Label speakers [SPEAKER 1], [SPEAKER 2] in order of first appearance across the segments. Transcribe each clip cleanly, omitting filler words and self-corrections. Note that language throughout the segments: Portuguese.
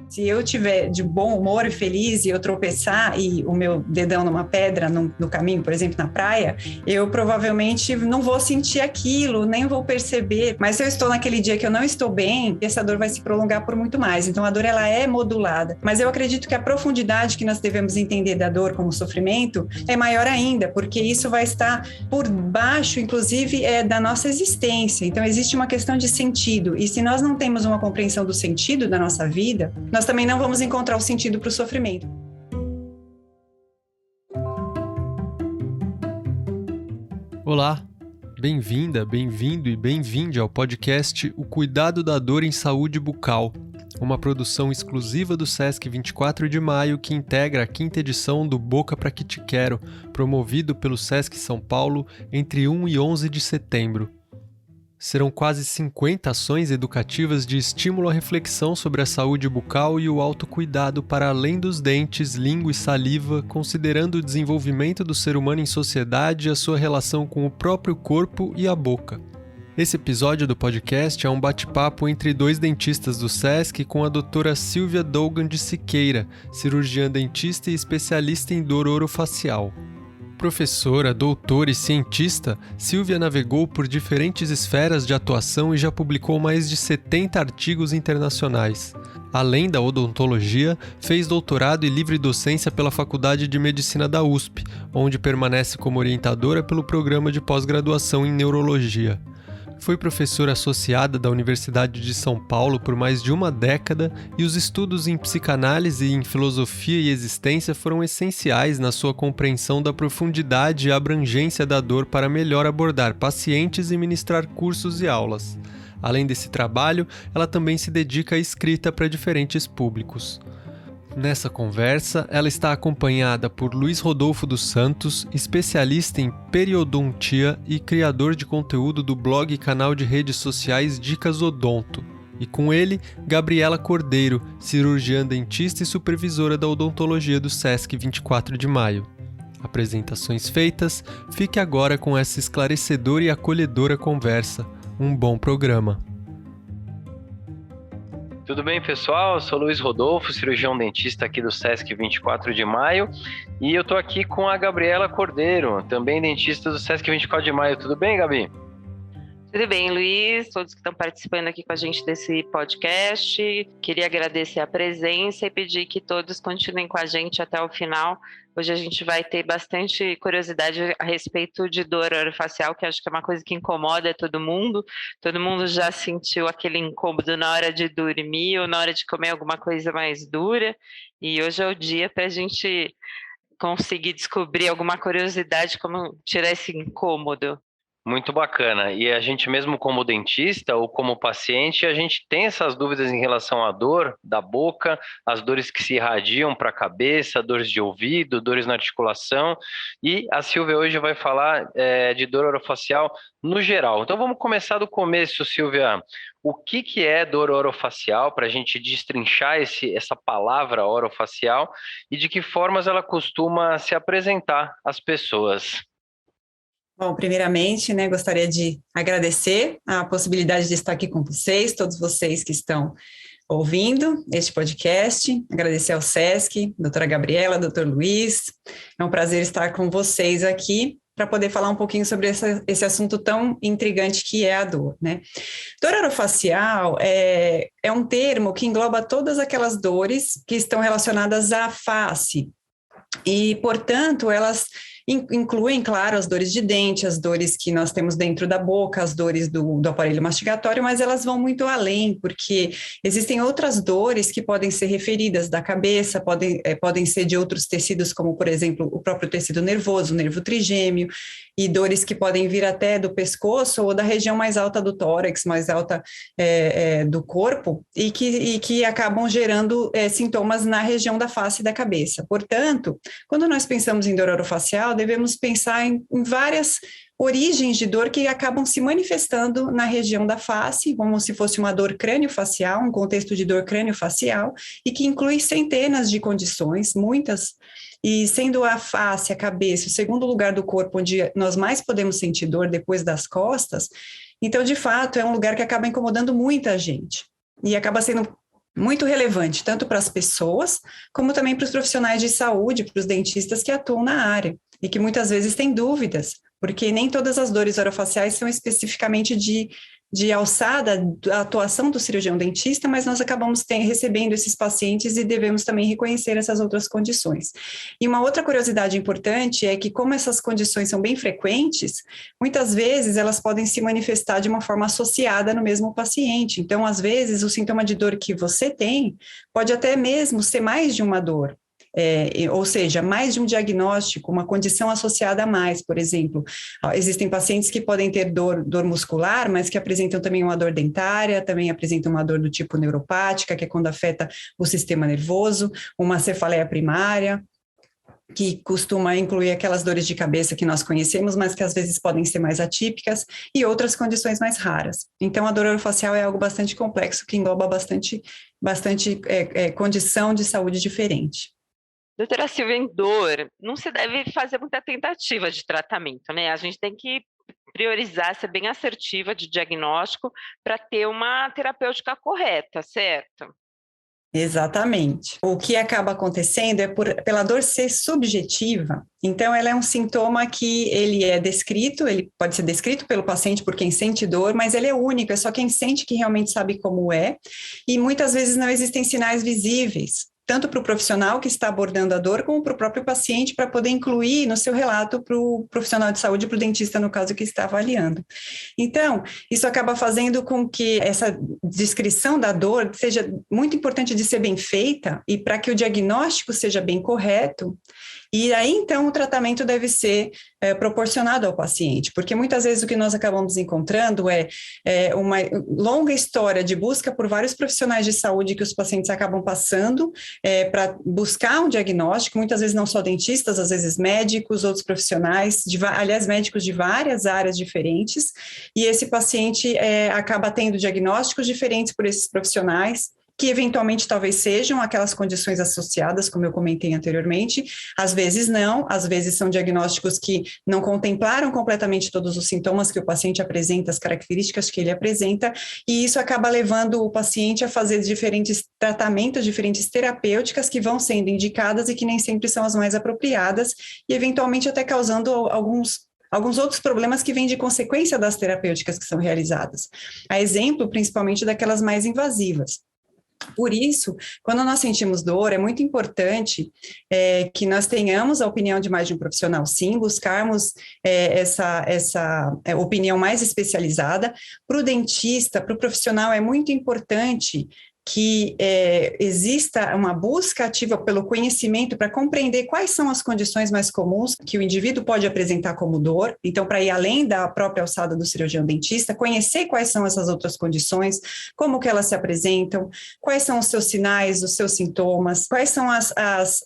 [SPEAKER 1] Se eu tiver de bom humor e feliz e eu tropeçar e o meu dedão numa pedra no caminho, por exemplo, na praia, eu provavelmente não vou sentir aquilo, nem vou perceber. Mas se eu estou naquele dia que eu não estou bem, essa dor vai se prolongar por muito mais. Então a dor ela é modulada. Mas eu acredito que a profundidade que nós devemos entender da dor como sofrimento é maior ainda, porque isso vai estar por baixo, inclusive, da nossa existência. Então existe uma questão de sentido. E se nós não temos uma compreensão do sentido da nossa vida, nós também não vamos encontrar o sentido para o sofrimento.
[SPEAKER 2] Olá, bem-vinda, bem-vindo e bem-vinde ao podcast O Cuidado da Dor em Saúde Bucal, uma produção exclusiva do SESC 24 de Maio que integra a 5ª edição do Boca Pra Que Te Quero, promovido pelo SESC São Paulo entre 1 e 11 de setembro. Serão quase 50 ações educativas de estímulo à reflexão sobre a saúde bucal e o autocuidado para além dos dentes, língua e saliva, considerando o desenvolvimento do ser humano em sociedade e a sua relação com o próprio corpo e a boca. Esse episódio do podcast é um bate-papo entre 2 dentistas do SESC com a doutora Silvia Dougan de Siqueira, cirurgiã dentista e especialista em dor orofacial. Professora, doutora e cientista, Silvia navegou por diferentes esferas de atuação e já publicou mais de 70 artigos internacionais. Além da odontologia, fez doutorado e livre docência pela Faculdade de Medicina da USP, onde permanece como orientadora pelo programa de pós-graduação em neurologia. Foi professora associada da Universidade de São Paulo por mais de uma década e os estudos em psicanálise e em filosofia e existência foram essenciais na sua compreensão da profundidade e abrangência da dor para melhor abordar pacientes e ministrar cursos e aulas. Além desse trabalho, ela também se dedica à escrita para diferentes públicos. Nessa conversa, ela está acompanhada por Luiz Rodolfo dos Santos, especialista em periodontia e criador de conteúdo do blog e canal de redes sociais Dicas Odonto. E com ele, Gabriela Cordeiro, cirurgiã dentista e supervisora da odontologia do SESC 24 de Maio. Apresentações feitas, fique agora com essa esclarecedora e acolhedora conversa. Um bom programa.
[SPEAKER 3] Tudo bem, pessoal? Eu sou Luiz Rodolfo, cirurgião dentista aqui do SESC 24 de Maio e eu tô aqui com a Gabriela Cordeiro, também dentista do SESC 24 de Maio. Tudo bem, Gabi?
[SPEAKER 4] Tudo bem, Luiz, todos que estão participando aqui com a gente desse podcast. Queria agradecer a presença e pedir que todos continuem com a gente até o final. Hoje a gente vai ter bastante curiosidade a respeito de dor orofacial, que acho que é uma coisa que incomoda todo mundo. Todo mundo já sentiu aquele incômodo na hora de dormir ou na hora de comer alguma coisa mais dura. E hoje é o dia para a gente conseguir descobrir alguma curiosidade, como tirar esse incômodo.
[SPEAKER 3] Muito bacana. E a gente mesmo como dentista ou como paciente, a gente tem essas dúvidas em relação à dor da boca, as dores que se irradiam para a cabeça, dores de ouvido, dores na articulação. E a Silvia hoje vai falar de dor orofacial no geral. Então vamos começar do começo, Silvia. O que é dor orofacial, para a gente destrinchar essa palavra orofacial e de que formas ela costuma se apresentar às pessoas?
[SPEAKER 1] Bom, primeiramente, gostaria de agradecer a possibilidade de estar aqui com vocês, todos vocês que estão ouvindo este podcast, agradecer ao SESC, doutora Gabriela, doutor Luiz, é um prazer estar com vocês aqui para poder falar um pouquinho sobre esse assunto tão intrigante que é a dor, Dor orofacial é um termo que engloba todas aquelas dores que estão relacionadas à face e, portanto, elas incluem, claro, as dores de dente, as dores que nós temos dentro da boca, as dores do aparelho mastigatório, mas elas vão muito além, porque existem outras dores que podem ser referidas da cabeça, podem ser de outros tecidos, como, por exemplo, o próprio tecido nervoso, o nervo trigêmeo, e dores que podem vir até do pescoço ou da região mais alta do tórax, mais alta do corpo, e que acabam gerando sintomas na região da face e da cabeça. Portanto, quando nós pensamos em dor orofacial, devemos pensar em várias origens de dor que acabam se manifestando na região da face, como se fosse uma dor crâniofacial, um contexto de dor crâniofacial, e que inclui centenas de condições, muitas, e sendo a face, a cabeça, o segundo lugar do corpo onde nós mais podemos sentir dor depois das costas, então, de fato, é um lugar que acaba incomodando muita gente, e acaba sendo muito relevante, tanto para as pessoas, como também para os profissionais de saúde, para os dentistas que atuam na área, e que muitas vezes têm dúvidas, porque nem todas as dores orofaciais são especificamente de alçada da atuação do cirurgião dentista, mas nós acabamos recebendo esses pacientes e devemos também reconhecer essas outras condições. E uma outra curiosidade importante é que, como essas condições são bem frequentes, muitas vezes elas podem se manifestar de uma forma associada no mesmo paciente. Então, às vezes, o sintoma de dor que você tem pode até mesmo ser mais de uma dor. Ou seja, mais de um diagnóstico, uma condição associada a mais, por exemplo. Existem pacientes que podem ter dor muscular, mas que apresentam também uma dor dentária, também apresentam uma dor do tipo neuropática, que é quando afeta o sistema nervoso, uma cefaleia primária, que costuma incluir aquelas dores de cabeça que nós conhecemos, mas que às vezes podem ser mais atípicas, e outras condições mais raras. Então, a dor orofacial é algo bastante complexo, que engloba bastante condição de saúde diferente.
[SPEAKER 4] Doutora Silvia, em dor, não se deve fazer muita tentativa de tratamento, né? A gente tem que priorizar, ser bem assertiva de diagnóstico para ter uma terapêutica correta, certo?
[SPEAKER 1] Exatamente. O que acaba acontecendo é pela dor ser subjetiva, então ela é um sintoma que ele é descrito, ele pode ser descrito pelo paciente por quem sente dor, mas ele é único, é só quem sente que realmente sabe como é, e muitas vezes não existem sinais visíveis, tanto para o profissional que está abordando a dor, como para o próprio paciente, para poder incluir no seu relato para o profissional de saúde, para o dentista, no caso, que está avaliando. Então, isso acaba fazendo com que essa descrição da dor seja muito importante de ser bem feita, e para que o diagnóstico seja bem correto, e aí, então, o tratamento deve ser proporcionado ao paciente, porque muitas vezes o que nós acabamos encontrando é uma longa história de busca por vários profissionais de saúde que os pacientes acabam passando para buscar um diagnóstico, muitas vezes não só dentistas, às vezes médicos, outros profissionais, aliás, médicos de várias áreas diferentes, e esse paciente acaba tendo diagnósticos diferentes por esses profissionais, que eventualmente talvez sejam aquelas condições associadas, como eu comentei anteriormente, às vezes não, às vezes são diagnósticos que não contemplaram completamente todos os sintomas que o paciente apresenta, as características que ele apresenta, e isso acaba levando o paciente a fazer diferentes tratamentos, diferentes terapêuticas que vão sendo indicadas e que nem sempre são as mais apropriadas, e eventualmente até causando alguns outros problemas que vêm de consequência das terapêuticas que são realizadas. A exemplo, principalmente, daquelas mais invasivas. Por isso, quando nós sentimos dor, é muito importante que nós tenhamos a opinião de mais de um profissional, sim, buscarmos essa opinião mais especializada. Para o dentista, para o profissional, é muito importante que exista uma busca ativa pelo conhecimento para compreender quais são as condições mais comuns que o indivíduo pode apresentar como dor. Então, para ir além da própria alçada do cirurgião dentista, conhecer quais são essas outras condições, como que elas se apresentam, quais são os seus sinais, os seus sintomas, quais são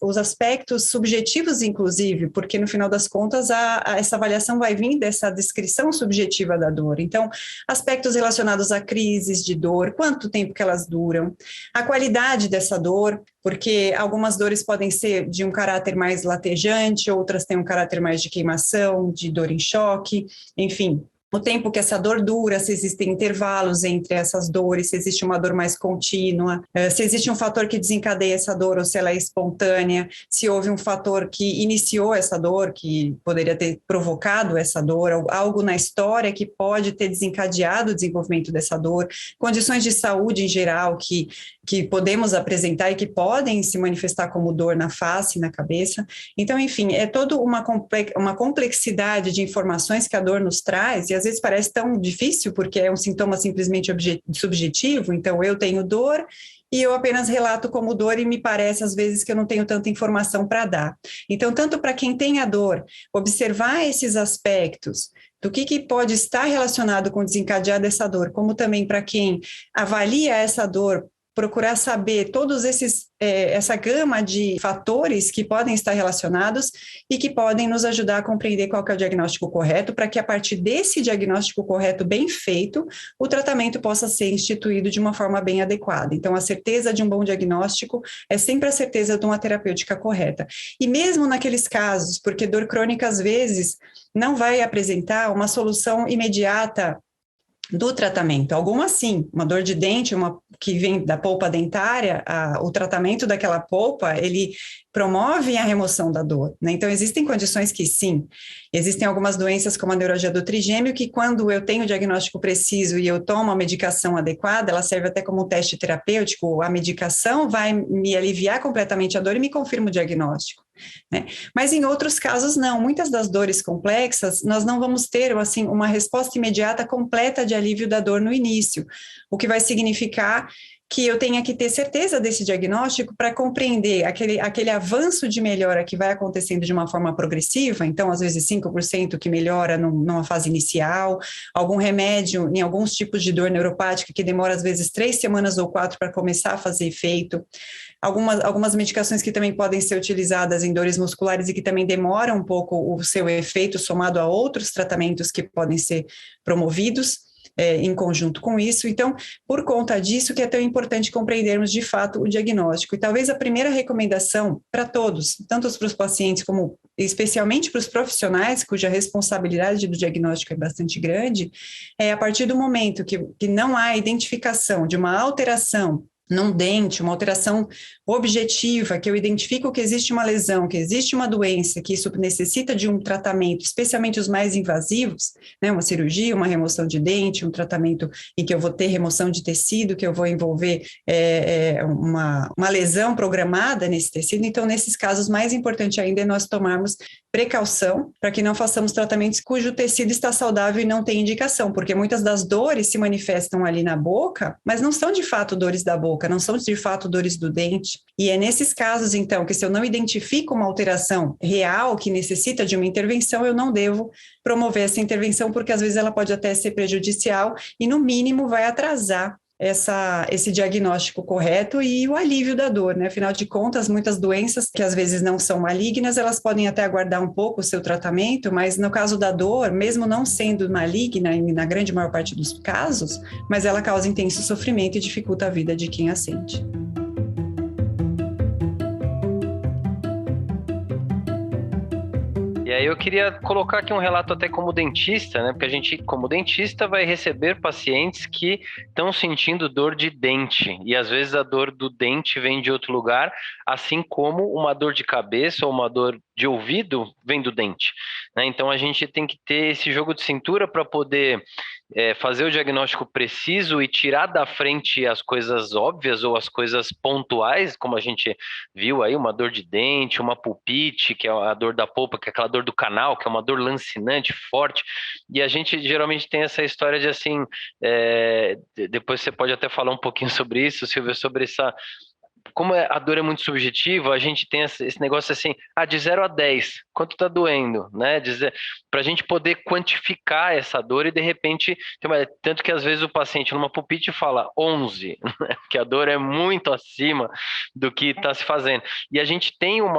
[SPEAKER 1] os aspectos subjetivos, inclusive, porque no final das contas essa avaliação vai vir dessa descrição subjetiva da dor. Então, aspectos relacionados a crises de dor, quanto tempo que elas duram, a qualidade dessa dor, porque algumas dores podem ser de um caráter mais latejante, outras têm um caráter mais de queimação, de dor em choque, enfim. O tempo que essa dor dura, se existem intervalos entre essas dores, se existe uma dor mais contínua, se existe um fator que desencadeia essa dor ou se ela é espontânea, se houve um fator que iniciou essa dor, que poderia ter provocado essa dor, algo na história que pode ter desencadeado o desenvolvimento dessa dor, condições de saúde em geral que podemos apresentar e que podem se manifestar como dor na face, na cabeça. Então, enfim, é toda uma complexidade de informações que a dor nos traz, e às vezes parece tão difícil, porque é um sintoma simplesmente subjetivo, então eu tenho dor e eu apenas relato como dor e me parece às vezes que eu não tenho tanta informação para dar. Então, tanto para quem tem a dor, observar esses aspectos do que pode estar relacionado com o desencadear dessa dor, como também para quem avalia essa dor, procurar saber todos essa gama de fatores que podem estar relacionados e que podem nos ajudar a compreender qual que é o diagnóstico correto, para que a partir desse diagnóstico correto bem feito, o tratamento possa ser instituído de uma forma bem adequada. Então, a certeza de um bom diagnóstico é sempre a certeza de uma terapêutica correta. E mesmo naqueles casos, porque dor crônica às vezes não vai apresentar uma solução imediata do tratamento, algumas sim, uma dor de dente, que vem da polpa dentária, o tratamento daquela polpa, ele promove a remoção da dor, né? Então, existem condições que sim, existem algumas doenças como a neuralgia do trigêmeo, que quando eu tenho o diagnóstico preciso e eu tomo a medicação adequada, ela serve até como um teste terapêutico, a medicação vai me aliviar completamente a dor e me confirma o diagnóstico, né? Mas em outros casos não, muitas das dores complexas, nós não vamos ter, assim, uma resposta imediata completa de alívio da dor no início, o que vai significar que eu tenha que ter certeza desse diagnóstico para compreender aquele avanço de melhora que vai acontecendo de uma forma progressiva, então, às vezes 5% que melhora numa fase inicial, algum remédio em alguns tipos de dor neuropática que demora, às vezes, 3 semanas ou 4 para começar a fazer efeito, algumas medicações que também podem ser utilizadas em dores musculares e que também demoram um pouco o seu efeito somado a outros tratamentos que podem ser promovidos, em conjunto com isso. Então, por conta disso que é tão importante compreendermos de fato o diagnóstico. E talvez a primeira recomendação para todos, tanto para os pacientes como especialmente para os profissionais, cuja responsabilidade do diagnóstico é bastante grande, é a partir do momento que não há identificação de uma alteração num dente, uma alteração objetiva, que eu identifico que existe uma lesão, que existe uma doença, que isso necessita de um tratamento, especialmente os mais invasivos, né, uma cirurgia, uma remoção de dente, um tratamento em que eu vou ter remoção de tecido, que eu vou envolver uma lesão programada nesse tecido. Então, nesses casos, mais importante ainda é nós tomarmos precaução para que não façamos tratamentos cujo tecido está saudável e não tem indicação, porque muitas das dores se manifestam ali na boca, mas não são de fato dores da boca, não são de fato dores do dente. E é nesses casos, então, que se eu não identifico uma alteração real que necessita de uma intervenção, eu não devo promover essa intervenção, porque às vezes ela pode até ser prejudicial e, no mínimo, vai atrasar esse diagnóstico correto e o alívio da dor, né? Afinal de contas, muitas doenças que às vezes não são malignas, elas podem até aguardar um pouco o seu tratamento, mas no caso da dor, mesmo não sendo maligna, na grande maior parte dos casos, mas ela causa intenso sofrimento e dificulta a vida de quem a sente.
[SPEAKER 3] E aí eu queria colocar aqui um relato até como dentista, né? Porque a gente, como dentista, vai receber pacientes que estão sentindo dor de dente. E às vezes a dor do dente vem de outro lugar, assim como uma dor de cabeça ou uma dor de ouvido vem do dente, né? Então a gente tem que ter esse jogo de cintura para poder fazer o diagnóstico preciso e tirar da frente as coisas óbvias ou as coisas pontuais, como a gente viu aí, uma dor de dente, uma pulpite, que é a dor da polpa, que é aquela dor do canal, que é uma dor lancinante, forte. E a gente geralmente tem essa história de assim, depois você pode até falar um pouquinho sobre isso, Silvia, sobre essa... Como a dor é muito subjetiva, a gente tem esse negócio assim, de 0 a 10, quanto tá doendo, né? Para a gente poder quantificar essa dor e de repente, tanto que às vezes o paciente numa pulpite fala 11, né? Que a dor é muito acima do que está se fazendo. E a gente tem um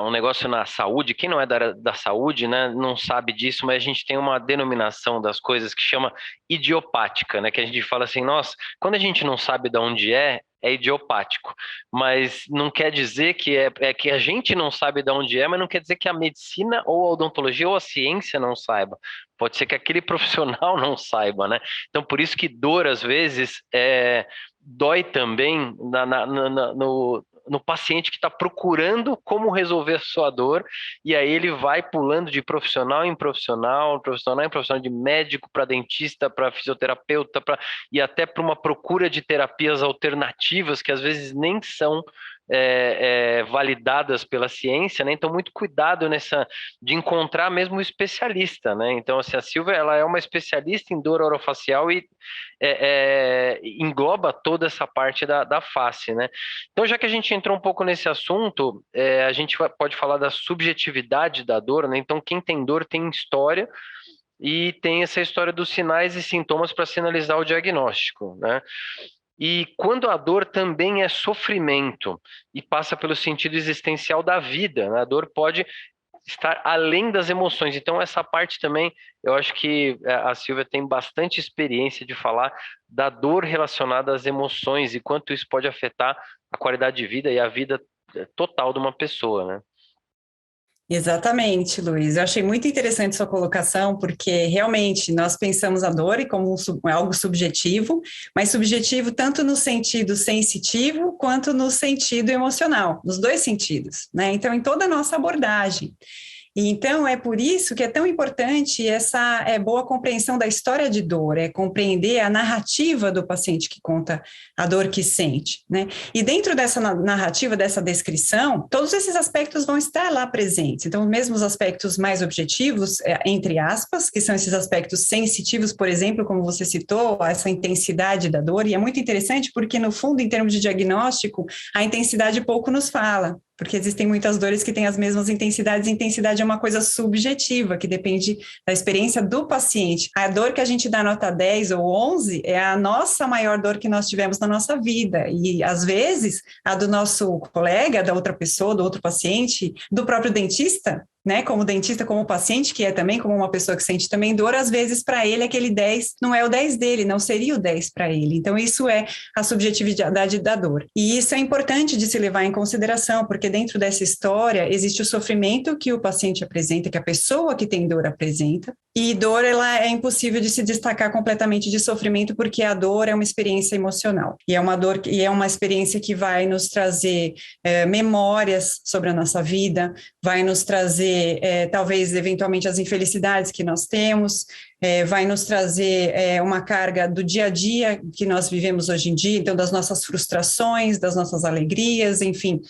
[SPEAKER 3] negócio na saúde, quem não é da saúde, né, não sabe disso, mas a gente tem uma denominação das coisas que chama idiopática, né, que a gente fala assim, nossa, quando a gente não sabe de onde é idiopático, mas não quer dizer que é que a gente não sabe de onde é, mas não quer dizer que a medicina ou a odontologia ou a ciência não saiba. Pode ser que aquele profissional não saiba, né? Então, por isso que dor, às vezes, dói também no paciente que está procurando como resolver a sua dor, e aí ele vai pulando de profissional em profissional, de médico para dentista, para fisioterapeuta, e até para uma procura de terapias alternativas que às vezes nem são validadas pela ciência, né? Então muito cuidado de encontrar mesmo o especialista, né? Então assim, a Silvia, ela é uma especialista em dor orofacial e engloba toda essa parte da face, né? Então já que a gente entrou um pouco nesse assunto, a gente pode falar da subjetividade da dor, né? Então quem tem dor tem história e tem essa história dos sinais e sintomas para sinalizar o diagnóstico, né? E quando a dor também é sofrimento e passa pelo sentido existencial da vida, né? A dor pode estar além das emoções. Então, essa parte também, eu acho que a Silvia tem bastante experiência de falar da dor relacionada às emoções e quanto isso pode afetar a qualidade de vida e a vida total de uma pessoa, né?
[SPEAKER 1] Exatamente, Luiz. Eu achei muito interessante sua colocação, porque realmente nós pensamos a dor como algo subjetivo, mas subjetivo tanto no sentido sensitivo quanto no sentido emocional, nos dois sentidos, né? Então, em toda a nossa abordagem. E então, é por isso que é tão importante essa boa compreensão da história de dor, é compreender a narrativa do paciente que conta a dor que sente, né? E dentro dessa narrativa, dessa descrição, todos esses aspectos vão estar lá presentes. Então, mesmo os aspectos mais objetivos, entre aspas, que são esses aspectos sensitivos, por exemplo, como você citou, essa intensidade da dor, e é muito interessante porque, no fundo, em termos de diagnóstico, a intensidade pouco nos fala, porque existem muitas dores que têm as mesmas intensidades, e intensidade é uma coisa subjetiva, que depende da experiência do paciente. A dor que a gente dá nota 10 ou 11 é a nossa maior dor que nós tivemos na nossa vida, e às vezes a do nosso colega, da outra pessoa, do outro paciente, do próprio dentista, né, como dentista, como paciente, que é também como uma pessoa que sente também dor, às vezes para ele aquele 10 não é o 10 dele, não seria o 10 para ele. Então isso é a subjetividade da dor. E isso é importante de se levar em consideração, porque dentro dessa história existe o sofrimento que o paciente apresenta, que a pessoa que tem dor apresenta, e dor ela é impossível de se destacar completamente de sofrimento, porque a dor é uma experiência emocional, e é uma dor, e é uma experiência que vai nos trazer memórias sobre a nossa vida, vai nos trazer talvez, eventualmente, as infelicidades que nós temos, vai nos trazer uma carga do dia a dia que nós vivemos hoje em dia, então das nossas frustrações, das nossas alegrias, enfim,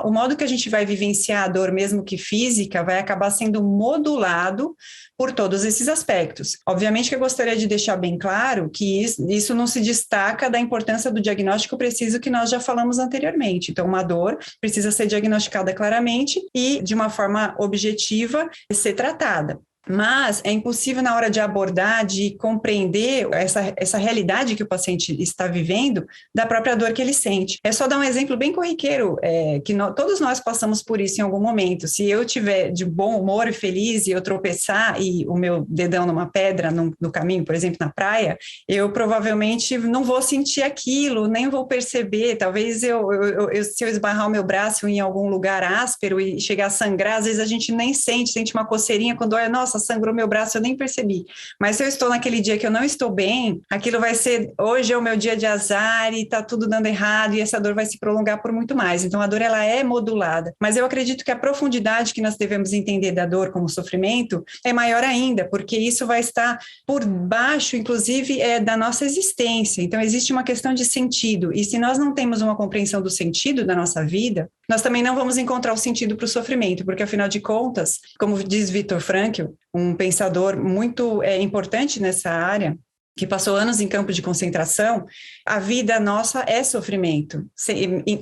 [SPEAKER 1] o modo que a gente vai vivenciar a dor, mesmo que física, vai acabar sendo modulado por todos esses aspectos. Obviamente que eu gostaria de deixar bem claro que isso não se destaca da importância do diagnóstico preciso que nós já falamos anteriormente. Então, uma dor precisa ser diagnosticada claramente e de uma forma objetiva ser tratada. Mas é impossível na hora de abordar, de compreender essa realidade que o paciente está vivendo, da própria dor que ele sente. É só dar um exemplo bem corriqueiro, que todos nós passamos por isso em algum momento. Se eu estiver de bom humor e feliz e eu tropeçar e o meu dedão numa pedra no caminho, por exemplo, na praia, eu provavelmente não vou sentir aquilo, nem vou perceber. Talvez se eu esbarrar o meu braço em algum lugar áspero e chegar a sangrar, às vezes a gente nem sente uma coceirinha quando olha, nossa, sangrou meu braço, eu nem percebi. Mas se eu estou naquele dia que eu não estou bem, aquilo vai ser, hoje é o meu dia de azar e está tudo dando errado e essa dor vai se prolongar por muito mais. Então a dor ela é modulada. Mas eu acredito que a profundidade que nós devemos entender da dor como sofrimento é maior ainda, porque isso vai estar por baixo, inclusive, da nossa existência. Então existe uma questão de sentido. E se nós não temos uma compreensão do sentido da nossa vida, nós também não vamos encontrar o sentido para o sofrimento, porque afinal de contas, como diz Viktor Frankl, um pensador muito importante nessa área, que passou anos em campo de concentração, a vida nossa é sofrimento.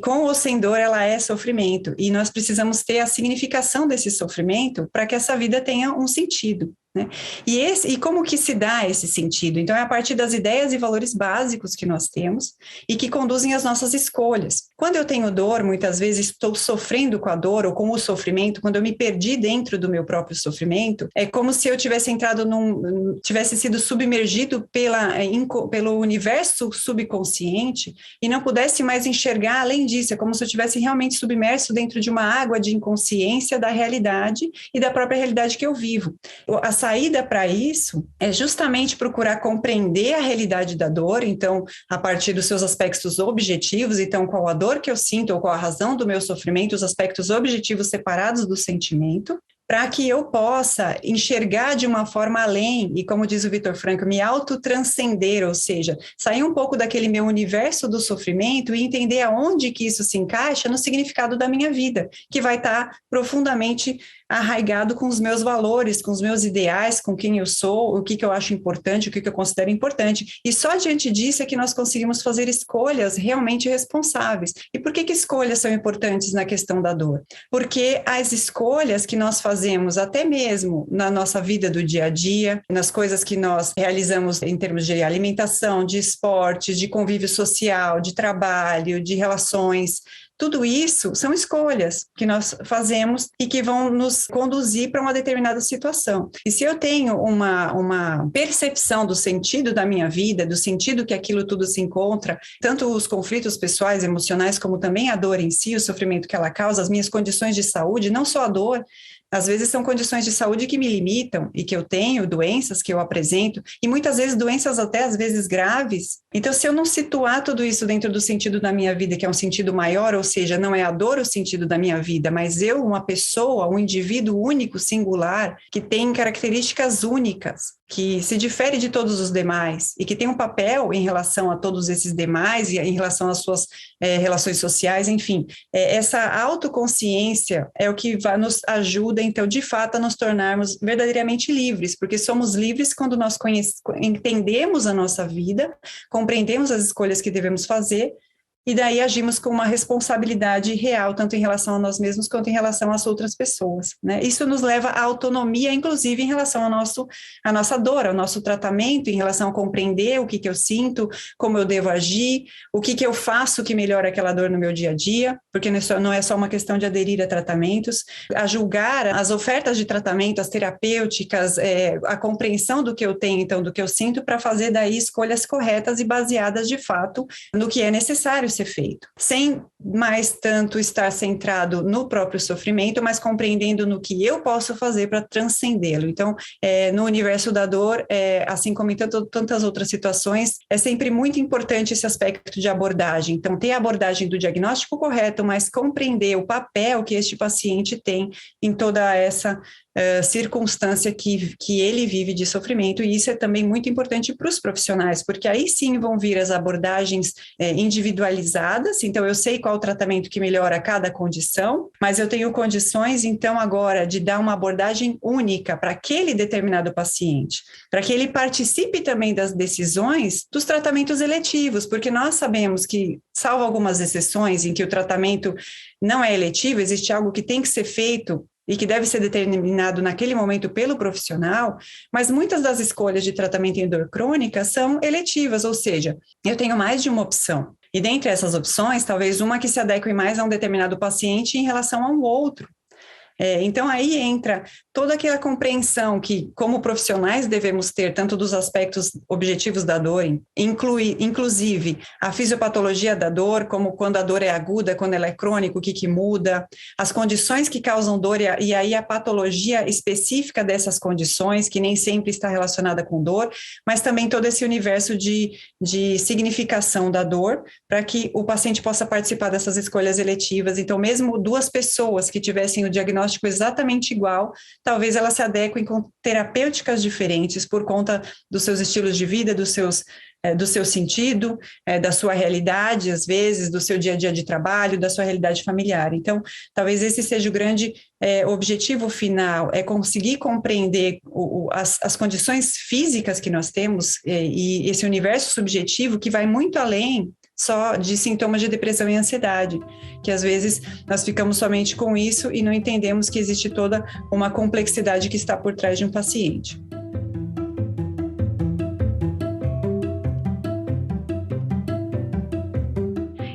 [SPEAKER 1] Com ou sem dor, ela é sofrimento. E nós precisamos ter a significação desse sofrimento para que essa vida tenha um sentido, né? E como que se dá esse sentido? Então, é a partir das ideias e valores básicos que nós temos e que conduzem as nossas escolhas. Quando eu tenho dor, muitas vezes estou sofrendo com a dor ou com o sofrimento, quando eu me perdi dentro do meu próprio sofrimento, é como se eu tivesse entrado tivesse sido submergido pelo universo subconsciente e não pudesse mais enxergar além disso. É como se eu estivesse realmente submerso dentro de uma água de inconsciência da realidade e da própria realidade que eu vivo. A saída para isso é justamente procurar compreender a realidade da dor, então, a partir dos seus aspectos objetivos, então, qual a dor que eu sinto ou qual a razão do meu sofrimento, os aspectos objetivos separados do sentimento, para que eu possa enxergar de uma forma além, e como diz o Viktor Frankl, me autotranscender, ou seja, sair um pouco daquele meu universo do sofrimento e entender aonde que isso se encaixa no significado da minha vida, que vai estar profundamente arraigado com os meus valores, com os meus ideais, com quem eu sou, o que eu acho importante, o que eu considero importante. E só diante disso é que nós conseguimos fazer escolhas realmente responsáveis. E por que escolhas são importantes na questão da dor? Porque as escolhas que nós fazemos, até mesmo na nossa vida do dia a dia, nas coisas que nós realizamos em termos de alimentação, de esporte, de convívio social, de trabalho, de relações, tudo isso são escolhas que nós fazemos e que vão nos conduzir para uma determinada situação. E se eu tenho uma percepção do sentido da minha vida, do sentido que aquilo tudo se encontra, tanto os conflitos pessoais, emocionais, como também a dor em si, o sofrimento que ela causa, as minhas condições de saúde, não só a dor, Às vezes são condições de saúde que me limitam e que eu tenho, doenças que eu apresento, e muitas vezes doenças até às vezes graves. Então, se eu não situar tudo isso dentro do sentido da minha vida, que é um sentido maior, ou seja, não é a dor o sentido da minha vida, mas eu, uma pessoa, um indivíduo único, singular, que tem características únicas, que se difere de todos os demais e que tem um papel em relação a todos esses demais e em relação às suas relações sociais, enfim. Essa autoconsciência é o que nos ajuda, então, de fato, a nos tornarmos verdadeiramente livres, porque somos livres quando nós entendemos a nossa vida, compreendemos as escolhas que devemos fazer, e daí agimos com uma responsabilidade real, tanto em relação a nós mesmos quanto em relação às outras pessoas, né? Isso nos leva à autonomia, inclusive em relação à nossa dor, ao nosso tratamento, em relação a compreender o que eu sinto, como eu devo agir, o que eu faço que melhora aquela dor no meu dia a dia, porque não é só uma questão de aderir a tratamentos, a julgar as ofertas de tratamento, as terapêuticas, a compreensão do que eu tenho, então, do que eu sinto, para fazer daí escolhas corretas e baseadas, de fato, no que é necessário ser feito, sem mais tanto estar centrado no próprio sofrimento, mas compreendendo no que eu posso fazer para transcendê-lo. Então, no universo da dor, assim como em tantas outras situações, é sempre muito importante esse aspecto de abordagem. Então, ter a abordagem do diagnóstico correto, mas compreender o papel que este paciente tem em toda essa circunstância que ele vive de sofrimento, e isso é também muito importante para os profissionais, porque aí sim vão vir as abordagens individualizadas. Então eu sei qual o tratamento que melhora cada condição, mas eu tenho condições, então, agora de dar uma abordagem única para aquele determinado paciente, para que ele participe também das decisões dos tratamentos eletivos, porque nós sabemos que, salvo algumas exceções em que o tratamento não é eletivo, existe algo que tem que ser feito e que deve ser determinado naquele momento pelo profissional, mas muitas das escolhas de tratamento em dor crônica são eletivas, ou seja, eu tenho mais de uma opção. E dentre essas opções, talvez uma que se adeque mais a um determinado paciente em relação a um outro. Então, aí entra toda aquela compreensão que, como profissionais, devemos ter, tanto dos aspectos objetivos da dor, inclusive a fisiopatologia da dor, como quando a dor é aguda, quando ela é crônica, o que muda, as condições que causam dor e aí a patologia específica dessas condições, que nem sempre está relacionada com dor, mas também todo esse universo de significação da dor, para que o paciente possa participar dessas escolhas eletivas. Então, mesmo duas pessoas que tivessem o diagnóstico exatamente igual, talvez elas se adequem com terapêuticas diferentes por conta dos seus estilos de vida, do seu sentido, da sua realidade, às vezes, do seu dia a dia de trabalho, da sua realidade familiar. Então, talvez esse seja o grande objetivo final, é conseguir compreender as condições físicas que nós temos e esse universo subjetivo que vai muito além só de sintomas de depressão e ansiedade, que às vezes nós ficamos somente com isso e não entendemos que existe toda uma complexidade que está por trás de um paciente.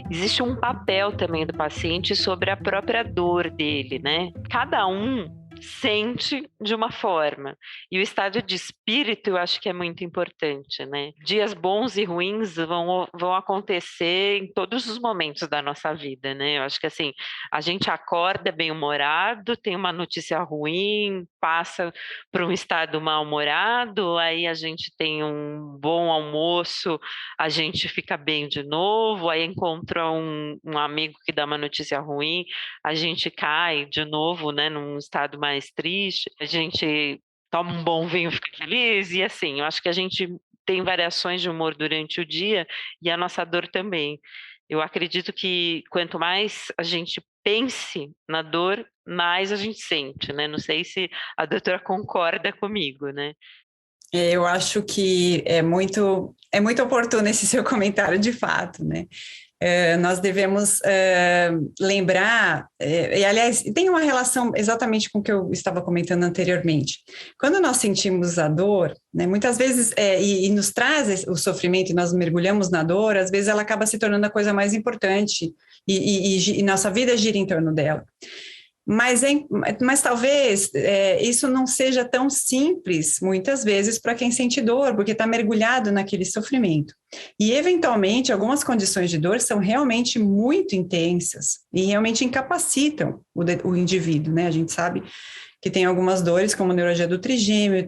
[SPEAKER 4] Existe um papel também do paciente sobre a própria dor dele, né? Cada um sente de uma forma, e o estado de espírito eu acho que é muito importante, né? Dias bons e ruins vão acontecer em todos os momentos da nossa vida, né? Eu acho que assim, a gente acorda bem-humorado, tem uma notícia ruim, passa para um estado mal-humorado, aí a gente tem um bom almoço, a gente fica bem de novo, aí encontra um amigo que dá uma notícia ruim, a gente cai de novo, né, num estado mais triste, a gente toma um bom vinho, fica feliz, e assim, eu acho que a gente tem variações de humor durante o dia e a nossa dor também. Eu acredito que quanto mais a gente pense na dor, mais a gente sente, né? Não sei se a doutora concorda comigo, né?
[SPEAKER 1] Eu acho que é muito oportuno esse seu comentário, de fato, né? Nós devemos lembrar, e aliás, tem uma relação exatamente com o que eu estava comentando anteriormente. Quando nós sentimos a dor, né, muitas vezes, e nos traz o sofrimento e nós mergulhamos na dor, às vezes ela acaba se tornando a coisa mais importante e nossa vida gira em torno dela. Mas talvez isso não seja tão simples, muitas vezes, para quem sente dor, porque está mergulhado naquele sofrimento. E, eventualmente, algumas condições de dor são realmente muito intensas e realmente incapacitam o indivíduo, né? A gente sabe que tem algumas dores, como neuralgia do trigêmeo,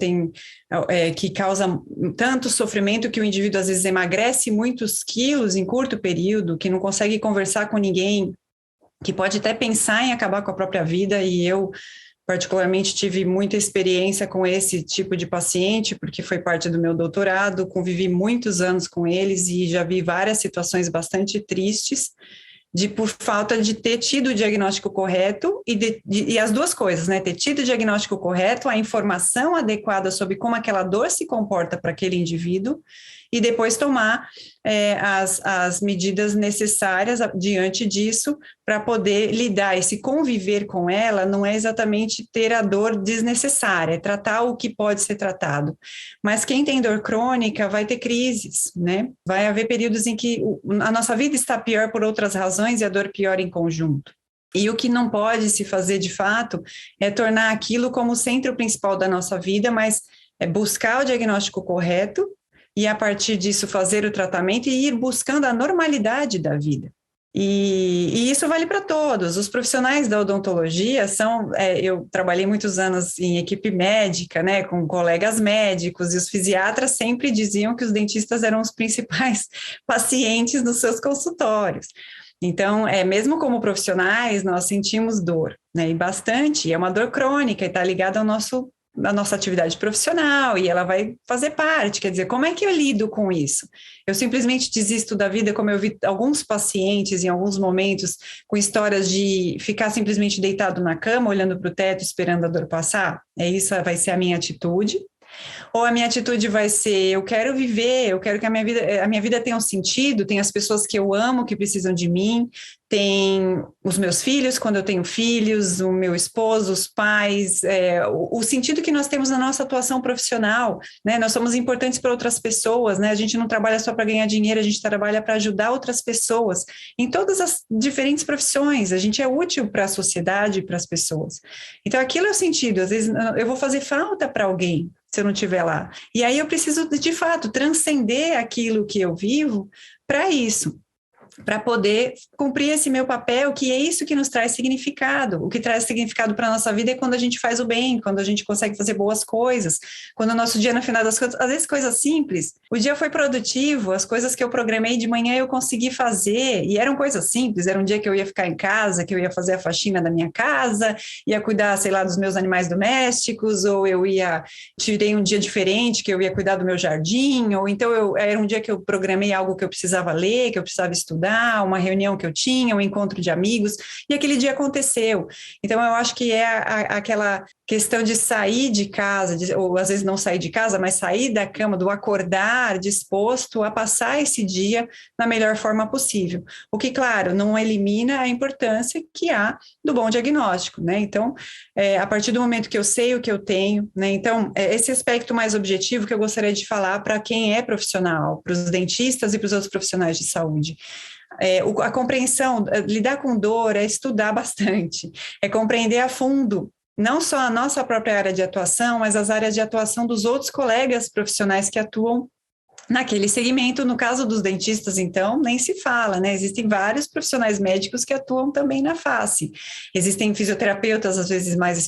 [SPEAKER 1] que causa tanto sofrimento que o indivíduo às vezes emagrece muitos quilos em curto período, que não consegue conversar com ninguém, que pode até pensar em acabar com a própria vida, e eu particularmente tive muita experiência com esse tipo de paciente, porque foi parte do meu doutorado, convivi muitos anos com eles e já vi várias situações bastante tristes, por falta de ter tido o diagnóstico correto, e as duas coisas, né, ter tido o diagnóstico correto, a informação adequada sobre como aquela dor se comporta para aquele indivíduo, e depois tomar as medidas necessárias diante disso para poder lidar. E se conviver com ela não é exatamente ter a dor desnecessária, é tratar o que pode ser tratado. Mas quem tem dor crônica vai ter crises, né? Vai haver períodos em que a nossa vida está pior por outras razões e a dor pior em conjunto. E o que não pode se fazer de fato é tornar aquilo como o centro principal da nossa vida, mas é buscar o diagnóstico correto e, a partir disso, fazer o tratamento e ir buscando a normalidade da vida. E isso vale para todos. Os profissionais da odontologia eu trabalhei muitos anos em equipe médica, né, com colegas médicos, e os fisiatras sempre diziam que os dentistas eram os principais pacientes nos seus consultórios. Então, mesmo como profissionais, nós sentimos dor, né, e bastante, é uma dor crônica e está ligada à nossa atividade profissional, e ela vai fazer parte. Quer dizer, como é que eu lido com isso? Eu simplesmente desisto da vida, como eu vi alguns pacientes em alguns momentos com histórias de ficar simplesmente deitado na cama, olhando para o teto, esperando a dor passar? Isso vai ser a minha atitude. Ou a minha atitude vai ser, eu quero viver, eu quero que a minha vida tenha um sentido, tem as pessoas que eu amo, que precisam de mim, tem os meus filhos, quando eu tenho filhos, o meu esposo, os pais, o sentido que nós temos na nossa atuação profissional, né? Nós somos importantes para outras pessoas, né? A gente não trabalha só para ganhar dinheiro, a gente trabalha para ajudar outras pessoas em todas as diferentes profissões, a gente é útil para a sociedade e para as pessoas. Então, aquilo é o sentido. Às vezes eu vou fazer falta para alguém se eu não estiver lá. E aí eu preciso, de fato, transcender aquilo que eu vivo para isso, para poder cumprir esse meu papel, que é isso que nos traz significado. O que traz significado para a nossa vida é quando a gente faz o bem, quando a gente consegue fazer boas coisas, quando o nosso dia, no final das contas, às vezes coisas simples, o dia foi produtivo, as coisas que eu programei de manhã eu consegui fazer, e eram coisas simples, era um dia que eu ia ficar em casa, que eu ia fazer a faxina da minha casa, ia cuidar, sei lá, dos meus animais domésticos, ou tirei um dia diferente, que eu ia cuidar do meu jardim, ou então era um dia que eu programei algo que eu precisava ler, que eu precisava estudar, uma reunião que eu tinha, um encontro de amigos, e aquele dia aconteceu. Então, eu acho que é aquela questão de sair de casa, ou às vezes não sair de casa, mas sair da cama, do acordar disposto a passar esse dia na melhor forma possível. O que, claro, não elimina a importância que há do bom diagnóstico, né? Então, a partir do momento que eu sei o que eu tenho, né? Então, esse aspecto mais objetivo que eu gostaria de falar para quem é profissional, para os dentistas e para os outros profissionais de saúde. A compreensão, lidar com dor é estudar bastante, é compreender a fundo não só a nossa própria área de atuação, mas as áreas de atuação dos outros colegas profissionais que atuam naquele segmento. No caso dos dentistas, então, nem se fala, né? Existem vários profissionais médicos que atuam também na face. Existem fisioterapeutas, às vezes, mais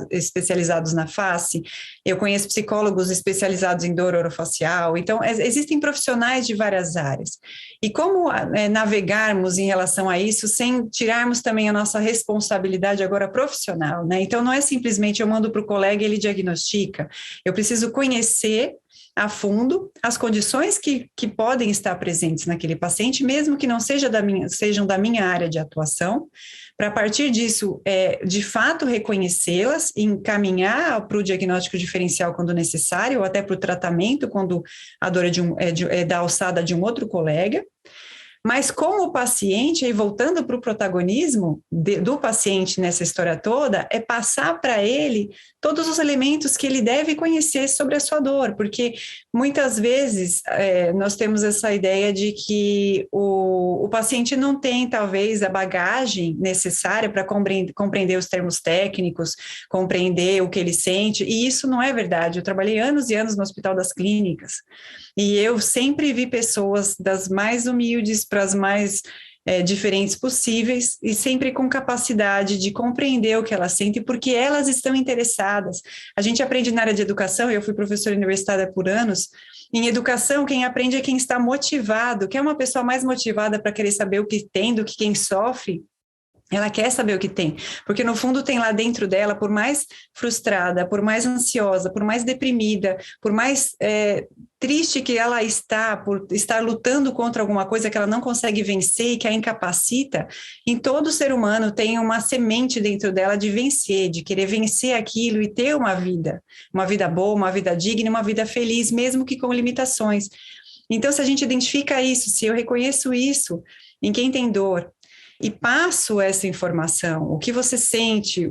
[SPEAKER 1] especializados na face. Eu conheço psicólogos especializados em dor orofacial. Então, existem profissionais de várias áreas. E como navegarmos em relação a isso sem tirarmos também a nossa responsabilidade agora profissional, né? Então, não é simplesmente eu mando para o colega e ele diagnostica. Eu preciso conhecer a fundo as condições que podem estar presentes naquele paciente, mesmo que não sejam da minha área de atuação, para a partir disso, de fato, reconhecê-las, encaminhar para o diagnóstico diferencial quando necessário, ou até para o tratamento quando a dor é da alçada de um outro colega. Mas com o paciente, e voltando para o protagonismo do paciente nessa história toda, é passar para ele todos os elementos que ele deve conhecer sobre a sua dor, porque muitas vezes nós temos essa ideia de que o paciente não tem, talvez, a bagagem necessária para compreender os termos técnicos, compreender o que ele sente, e isso não é verdade. Eu trabalhei anos e anos no Hospital das Clínicas, e eu sempre vi pessoas das mais humildes para as mais diferentes possíveis e sempre com capacidade de compreender o que elas sentem, porque elas estão interessadas. A gente aprende na área de educação, eu fui professora universitária por anos, em educação quem aprende é quem está motivado, que é uma pessoa mais motivada para querer saber o que tem do que quem sofre. Ela quer saber o que tem, porque no fundo tem lá dentro dela, por mais frustrada, por mais ansiosa, por mais deprimida, por mais triste que ela está, por estar lutando contra alguma coisa que ela não consegue vencer e que a incapacita, em todo ser humano tem uma semente dentro dela de vencer, de querer vencer aquilo e ter uma vida boa, uma vida digna, uma vida feliz, mesmo que com limitações. Então, se a gente identifica isso, se eu reconheço isso em quem tem dor, e passo essa informação, o que você sente,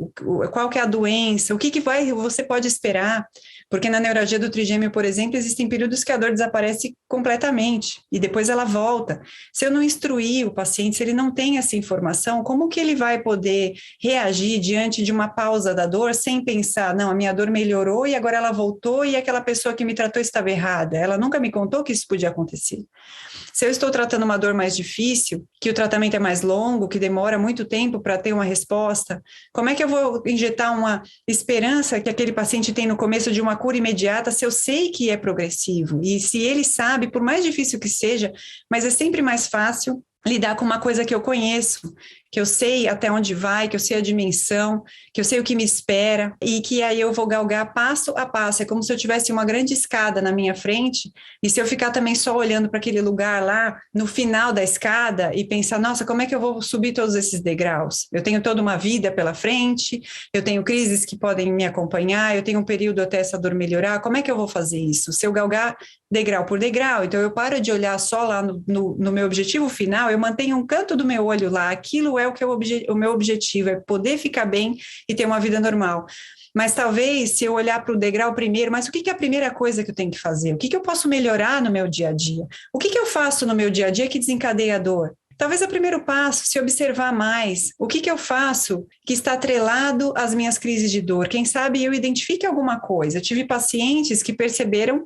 [SPEAKER 1] qual que é a doença, o que você pode esperar, porque na neuralgia do trigêmeo, por exemplo, existem períodos que a dor desaparece completamente e depois ela volta. Se eu não instruir o paciente, se ele não tem essa informação, como que ele vai poder reagir diante de uma pausa da dor sem pensar, não, a minha dor melhorou e agora ela voltou e aquela pessoa que me tratou estava errada, ela nunca me contou que isso podia acontecer. Se eu estou tratando uma dor mais difícil, que o tratamento é mais longo, que demora muito tempo para ter uma resposta, como é que eu vou injetar uma esperança que aquele paciente tem no começo de uma cura imediata, se eu sei que é progressivo? E se ele sabe, por mais difícil que seja, mas é sempre mais fácil lidar com uma coisa que eu conheço, que eu sei até onde vai, que eu sei a dimensão, que eu sei o que me espera, e que aí eu vou galgar passo a passo. É como se eu tivesse uma grande escada na minha frente, e se eu ficar também só olhando para aquele lugar lá, no final da escada, e pensar, nossa, como é que eu vou subir todos esses degraus? Eu tenho toda uma vida pela frente, eu tenho crises que podem me acompanhar, eu tenho um período até essa dor melhorar, como é que eu vou fazer isso? Se eu galgar degrau por degrau, então eu paro de olhar só lá no meu objetivo final, eu mantenho um canto do meu olho lá, aquilo é o meu objetivo, é poder ficar bem e ter uma vida normal. Mas talvez, se eu olhar para o degrau primeiro, mas o que é a primeira coisa que eu tenho que fazer? O que eu posso melhorar no meu dia a dia? O que eu faço no meu dia a dia que desencadeia a dor? Talvez é o primeiro passo, se observar mais. O que eu faço que está atrelado às minhas crises de dor? Quem sabe eu identifique alguma coisa. Eu tive pacientes que perceberam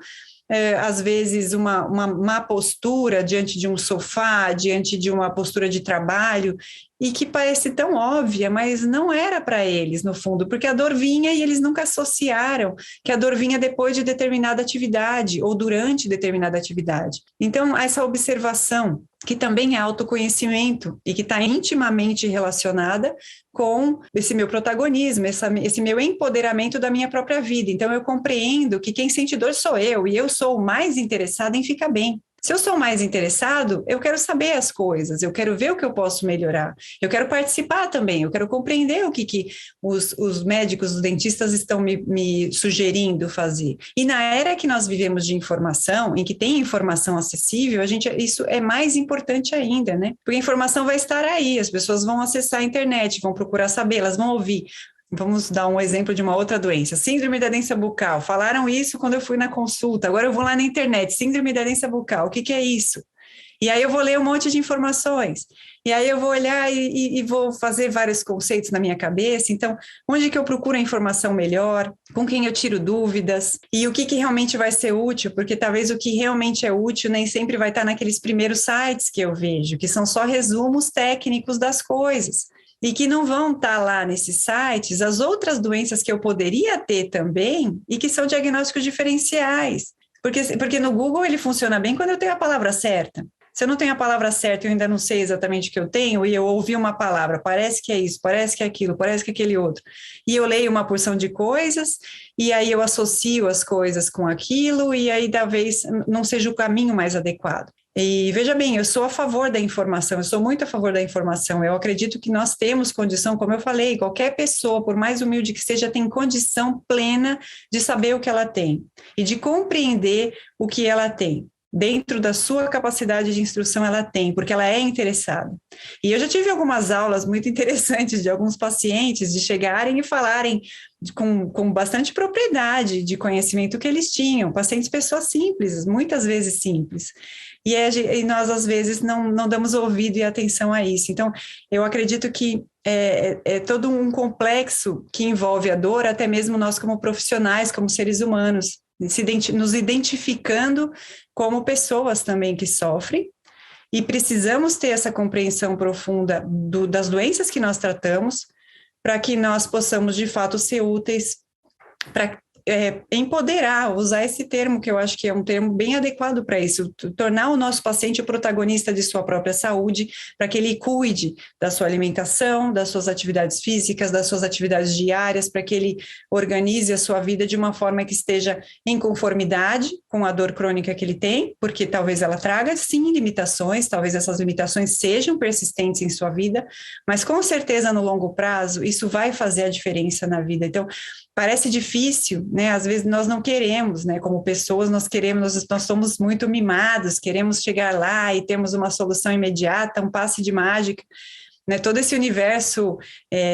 [SPEAKER 1] às vezes uma má postura diante de um sofá, diante de uma postura de trabalho, e que parece tão óbvia, mas não era para eles, no fundo, porque a dor vinha e eles nunca associaram que a dor vinha depois de determinada atividade ou durante determinada atividade. Então, essa observação, que também é autoconhecimento e que está intimamente relacionada com esse meu protagonismo, esse meu empoderamento da minha própria vida. Então, eu compreendo que quem sente dor sou eu, e eu sou o mais interessado em ficar bem. Se eu sou mais interessado, eu quero saber as coisas, eu quero ver o que eu posso melhorar, eu quero participar também, eu quero compreender o que os médicos, os dentistas estão me sugerindo fazer. E na era que nós vivemos de informação, em que tem informação acessível, isso é mais importante ainda, né? Porque a informação vai estar aí, as pessoas vão acessar a internet, vão procurar saber, elas vão ouvir. Vamos dar um exemplo de uma outra doença, síndrome da adência bucal. Falaram isso quando eu fui na consulta, agora eu vou lá na internet, síndrome da adência bucal, o que é isso? E aí eu vou ler um monte de informações, e aí eu vou olhar e vou fazer vários conceitos na minha cabeça. Então, onde que eu procuro a informação melhor, com quem eu tiro dúvidas, e o que realmente vai ser útil, porque talvez o que realmente é útil nem sempre vai estar naqueles primeiros sites que eu vejo, que são só resumos técnicos das coisas. E que não vão estar lá nesses sites as outras doenças que eu poderia ter também e que são diagnósticos diferenciais. Porque no Google ele funciona bem quando eu tenho a palavra certa. Se eu não tenho a palavra certa, eu ainda não sei exatamente o que eu tenho, e eu ouvi uma palavra, parece que é isso, parece que é aquilo, parece que é aquele outro. E eu leio uma porção de coisas, e aí eu associo as coisas com aquilo, e aí talvez não seja o caminho mais adequado. E veja bem, eu sou a favor da informação, eu sou muito a favor da informação, eu acredito que nós temos condição, como eu falei, qualquer pessoa, por mais humilde que seja, tem condição plena de saber o que ela tem e de compreender o que ela tem. Dentro da sua capacidade de instrução ela tem, porque ela é interessada. E eu já tive algumas aulas muito interessantes de alguns pacientes de chegarem e falarem com bastante propriedade de conhecimento que eles tinham, pacientes pessoas simples, muitas vezes simples. E nós, às vezes, não damos ouvido e atenção a isso. Então, eu acredito que é todo um complexo que envolve a dor, até mesmo nós como profissionais, como seres humanos, nos identificando como pessoas também que sofrem e precisamos ter essa compreensão profunda das doenças que nós tratamos, para que nós possamos, de fato, ser úteis para empoderar, usar esse termo, que eu acho que é um termo bem adequado para isso, tornar o nosso paciente o protagonista de sua própria saúde, para que ele cuide da sua alimentação, das suas atividades físicas, das suas atividades diárias, para que ele organize a sua vida de uma forma que esteja em conformidade com a dor crônica que ele tem, porque talvez ela traga, sim, limitações, talvez essas limitações sejam persistentes em sua vida, mas com certeza no longo prazo isso vai fazer a diferença na vida. Então, parece difícil, né? Às vezes nós não queremos, né? Como pessoas, nós somos muito mimados, queremos chegar lá e temos uma solução imediata, um passe de mágica, né? Todo esse universo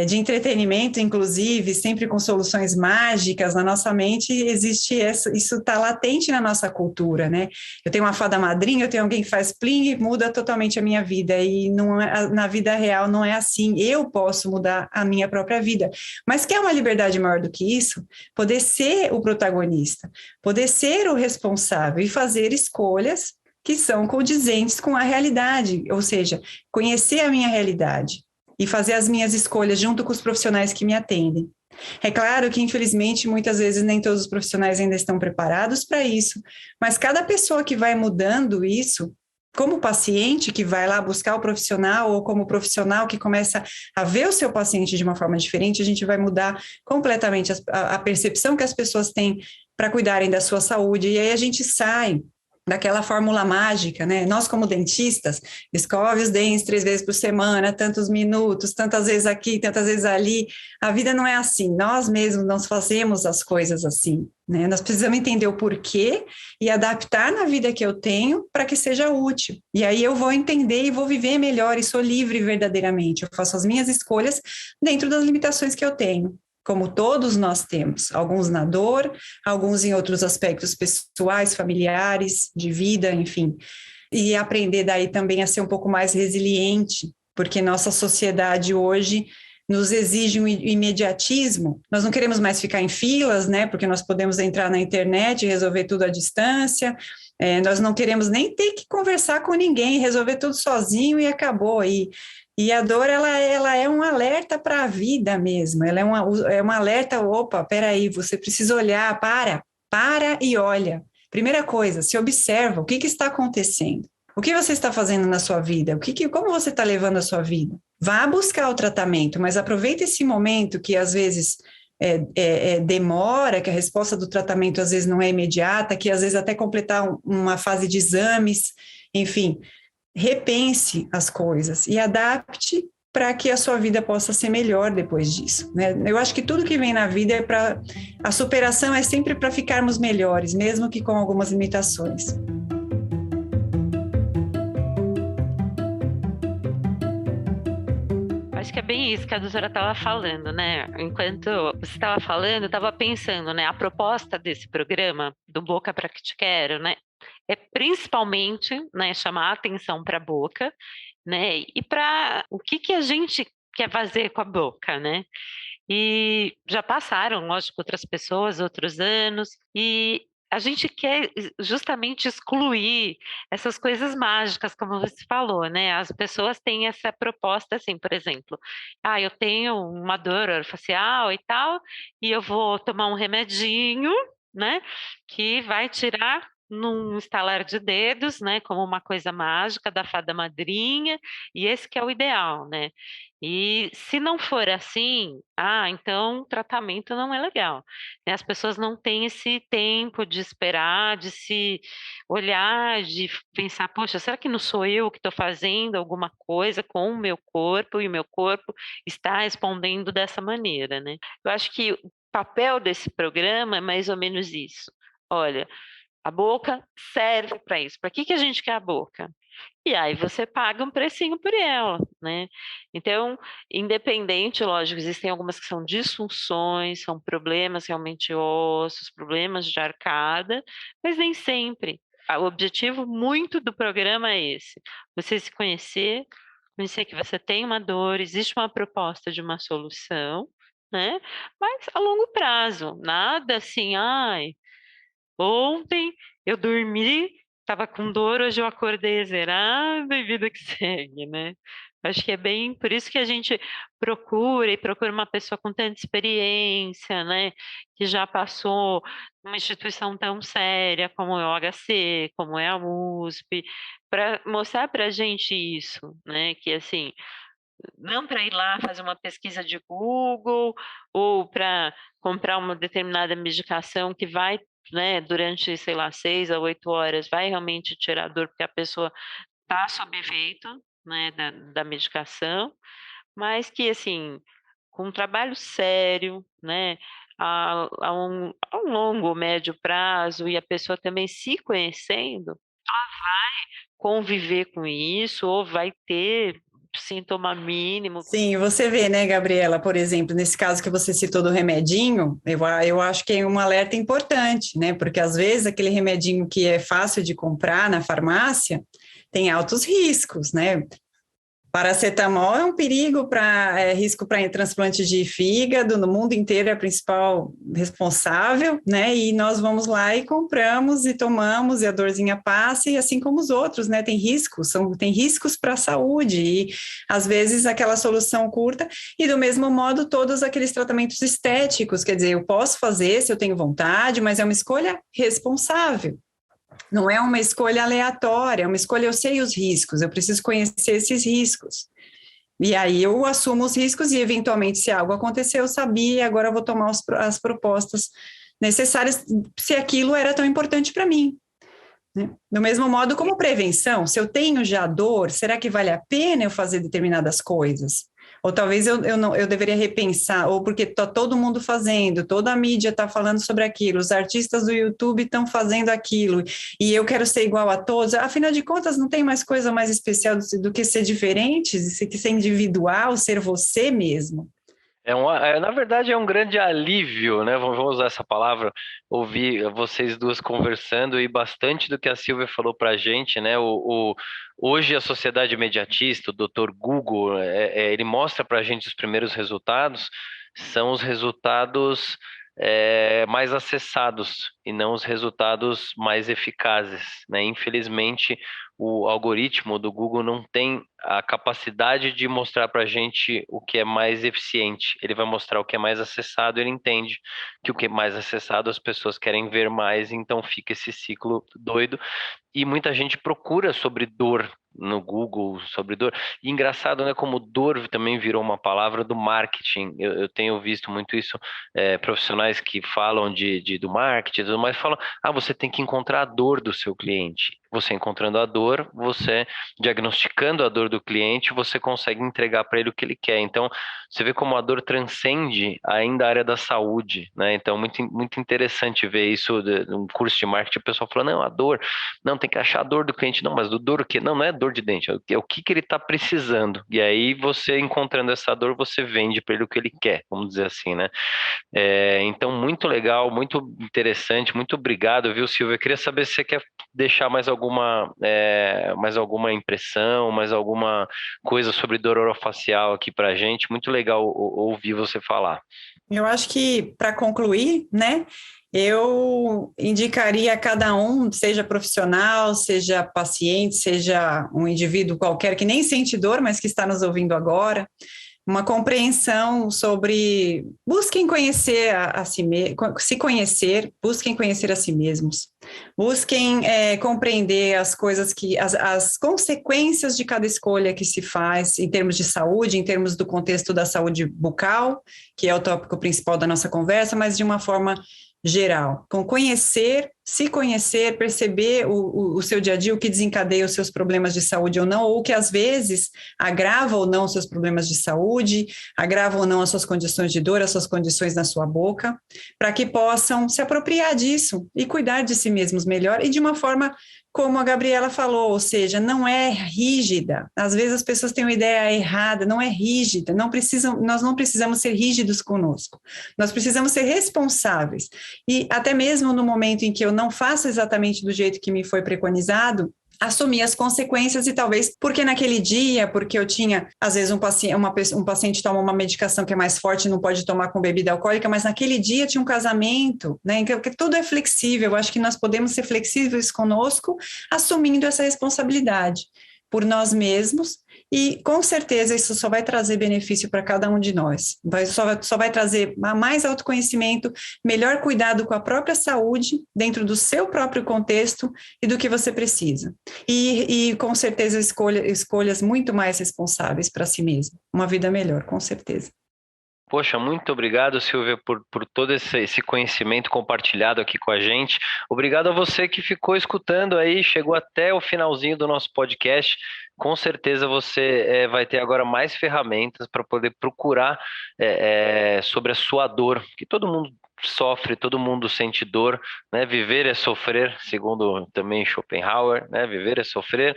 [SPEAKER 1] de entretenimento, inclusive, sempre com soluções mágicas na nossa mente, existe isso está latente na nossa cultura, né? Eu tenho uma fada madrinha, eu tenho alguém que faz plim e muda totalmente a minha vida, e não na vida real não é assim. Eu posso mudar a minha própria vida, mas quer uma liberdade maior do que isso? Poder ser o protagonista, poder ser o responsável e fazer escolhas que são condizentes com a realidade, ou seja, conhecer a minha realidade e fazer as minhas escolhas junto com os profissionais que me atendem. É claro que, infelizmente, muitas vezes nem todos os profissionais ainda estão preparados para isso, mas cada pessoa que vai mudando isso, como paciente que vai lá buscar o profissional, ou como profissional que começa a ver o seu paciente de uma forma diferente, a gente vai mudar completamente a percepção que as pessoas têm para cuidarem da sua saúde, e aí a gente sai daquela fórmula mágica, né? Nós, como dentistas, escove os dentes 3 vezes por semana, tantos minutos, tantas vezes aqui, tantas vezes ali. A vida não é assim. Nós mesmos não fazemos as coisas assim, né? Nós precisamos entender o porquê e adaptar na vida que eu tenho para que seja útil. E aí eu vou entender e vou viver melhor e sou livre verdadeiramente. Eu faço as minhas escolhas dentro das limitações que eu tenho, como todos nós temos, alguns na dor, alguns em outros aspectos pessoais, familiares, de vida, enfim. E aprender daí também a ser um pouco mais resiliente, porque nossa sociedade hoje nos exige um imediatismo. Nós não queremos mais ficar em filas, né? Porque nós podemos entrar na internet e resolver tudo à distância. Nós não queremos nem ter que conversar com ninguém, resolver tudo sozinho e acabou. E a dor, ela é um alerta para a vida mesmo, ela é um alerta, opa, peraí, você precisa olhar, para e olha. Primeira coisa, se observa, o que está acontecendo? O que você está fazendo na sua vida? Como você está levando a sua vida? Vá buscar o tratamento, mas aproveita esse momento que às vezes demora, que a resposta do tratamento às vezes não é imediata, que às vezes até completar uma fase de exames, enfim, repense as coisas e adapte para que a sua vida possa ser melhor depois disso, né? Eu acho que tudo que vem na vida a superação é sempre para ficarmos melhores, mesmo que com algumas limitações.
[SPEAKER 4] Acho que é bem isso que a doutora estava falando, né? Enquanto você estava falando, eu estava pensando, né? A proposta desse programa, do Boca Pra Que Te Quero, né? É principalmente, né, chamar a atenção para a boca, né? E para o que a gente quer fazer com a boca, né? E já passaram, lógico, outras pessoas, outros anos, e a gente quer justamente excluir essas coisas mágicas, como você falou, né? As pessoas têm essa proposta, assim, por exemplo, eu tenho uma dor facial e tal, e eu vou tomar um remedinho, né? Que vai tirar num estalar de dedos, né? Como uma coisa mágica da fada madrinha, e esse que é o ideal, né? E se não for assim, então o tratamento não é legal, né? As pessoas não têm esse tempo de esperar, de se olhar, de pensar, poxa, será que não sou eu que estou fazendo alguma coisa com o meu corpo e o meu corpo está respondendo dessa maneira, né? Eu acho que o papel desse programa é mais ou menos isso. Olha, a boca serve para isso. Para que a gente quer a boca? E aí você paga um precinho por ela, né? Então, independente, lógico, existem algumas que são disfunções, são problemas realmente ossos, problemas de arcada, mas nem sempre. O objetivo muito do programa é esse: você se conhecer que você tem uma dor, existe uma proposta de uma solução, né? Mas a longo prazo, nada assim, ontem eu dormi estava com dor, hoje eu acordei zerada e vida que segue, né? Acho que é bem por isso que a gente procura uma pessoa com tanta experiência, né? Que já passou numa instituição tão séria como é o HC, como é a USP, para mostrar para a gente isso, né? Que assim, não para ir lá fazer uma pesquisa de Google ou para comprar uma determinada medicação que vai, né, durante, sei lá, 6 a 8 horas, vai realmente tirar a dor, porque a pessoa está sob efeito, né, da medicação, mas que, assim, com um trabalho sério, né, a um longo, médio prazo, e a pessoa também se conhecendo, conviver com isso, ou vai ter sintoma mínimo.
[SPEAKER 1] Sim, você vê, né, Gabriela, por exemplo, nesse caso que você citou do remedinho, eu acho que é um alerta importante, né, porque às vezes aquele remedinho que é fácil de comprar na farmácia tem altos riscos, né? Paracetamol é um perigo risco para transplante de fígado, no mundo inteiro é a principal responsável, né? E nós vamos lá e compramos e tomamos, e a dorzinha passa, e assim como os outros, né? Tem riscos para a saúde, e às vezes aquela solução curta, e do mesmo modo todos aqueles tratamentos estéticos, quer dizer, eu posso fazer se eu tenho vontade, mas é uma escolha responsável. Não é uma escolha aleatória, é uma escolha, eu sei os riscos, eu preciso conhecer esses riscos. E aí eu assumo os riscos e, eventualmente, se algo acontecer, eu sabia, agora eu vou tomar as propostas necessárias, se aquilo era tão importante para mim. Né? Do mesmo modo, como prevenção, se eu tenho já dor, será que vale a pena eu fazer determinadas coisas? Ou talvez eu deveria repensar, ou porque está todo mundo fazendo, toda a mídia está falando sobre aquilo, os artistas do YouTube estão fazendo aquilo, e eu quero ser igual a todos. Afinal de contas, não tem mais coisa mais especial do que ser diferente, que ser individual, ser você mesmo.
[SPEAKER 3] Na verdade, é um grande alívio, né? Vamos usar essa palavra, ouvir vocês duas conversando, e bastante do que a Silvia falou para a gente, né? Hoje a sociedade imediatista, o Dr. Google, ele mostra para a gente os primeiros resultados, são os resultados mais acessados e não os resultados mais eficazes, né? Infelizmente, o algoritmo do Google não tem a capacidade de mostrar para a gente o que é mais eficiente. Ele vai mostrar o que é mais acessado, ele entende que o que é mais acessado as pessoas querem ver mais, então fica esse ciclo doido. E muita gente procura sobre dor no Google, sobre dor. E engraçado, né, como dor também virou uma palavra do marketing. Eu tenho visto muito isso, profissionais que falam do marketing e tudo mais, falam, você tem que encontrar a dor do seu cliente. Você encontrando a dor, você diagnosticando a dor do cliente, você consegue entregar para ele o que ele quer. Então, você vê como a dor transcende ainda a área da saúde, né? Então, muito interessante ver isso num curso de marketing, o pessoal falando, não, a dor, não, tem que achar a dor do cliente, não, mas do dor o quê? Não é dor de dente, é o que ele está precisando. E aí, você encontrando essa dor, você vende para ele o que ele quer, vamos dizer assim, né? Então, muito legal, muito interessante, muito obrigado, viu, Silvia? Eu queria saber se você quer deixar mais alguma impressão, mais alguma coisa sobre dor orofacial aqui para a gente. Muito legal ouvir você falar.
[SPEAKER 1] Eu acho que, para concluir, né, eu indicaria a cada um, seja profissional, seja paciente, seja um indivíduo qualquer que nem sente dor, mas que está nos ouvindo agora, uma compreensão sobre, busquem conhecer se conhecer, busquem conhecer a si mesmos, busquem compreender as coisas as consequências de cada escolha que se faz em termos de saúde, em termos do contexto da saúde bucal, que é o tópico principal da nossa conversa, mas de uma forma geral, com se conhecer, perceber o seu dia a dia, o que desencadeia os seus problemas de saúde ou não, ou que às vezes agrava ou não os seus problemas de saúde, agrava ou não as suas condições de dor, as suas condições na sua boca, para que possam se apropriar disso e cuidar de si mesmos melhor e de uma forma como a Gabriela falou, ou seja, não é rígida. Às vezes as pessoas têm uma ideia errada, não é rígida, nós não precisamos ser rígidos conosco, nós precisamos ser responsáveis. E até mesmo no momento em que eu não faço exatamente do jeito que me foi preconizado, assumir as consequências e talvez porque naquele dia, porque eu tinha, às vezes um paciente toma uma medicação que é mais forte e não pode tomar com bebida alcoólica, mas naquele dia tinha um casamento, né? Que tudo é flexível, eu acho que nós podemos ser flexíveis conosco, assumindo essa responsabilidade por nós mesmos, e com certeza isso só vai trazer benefício para cada um de nós, só vai trazer mais autoconhecimento, melhor cuidado com a própria saúde, dentro do seu próprio contexto e do que você precisa. E com certeza escolhas muito mais responsáveis para si mesmo, uma vida melhor, com certeza.
[SPEAKER 3] Poxa, muito obrigado, Silvia, por todo esse conhecimento compartilhado aqui com a gente. Obrigado a você que ficou escutando aí, chegou até o finalzinho do nosso podcast. Com certeza você vai ter agora mais ferramentas para poder procurar sobre a sua dor, que todo mundo sofre, todo mundo sente dor, né? Viver é sofrer, segundo também Schopenhauer, né? Viver é sofrer,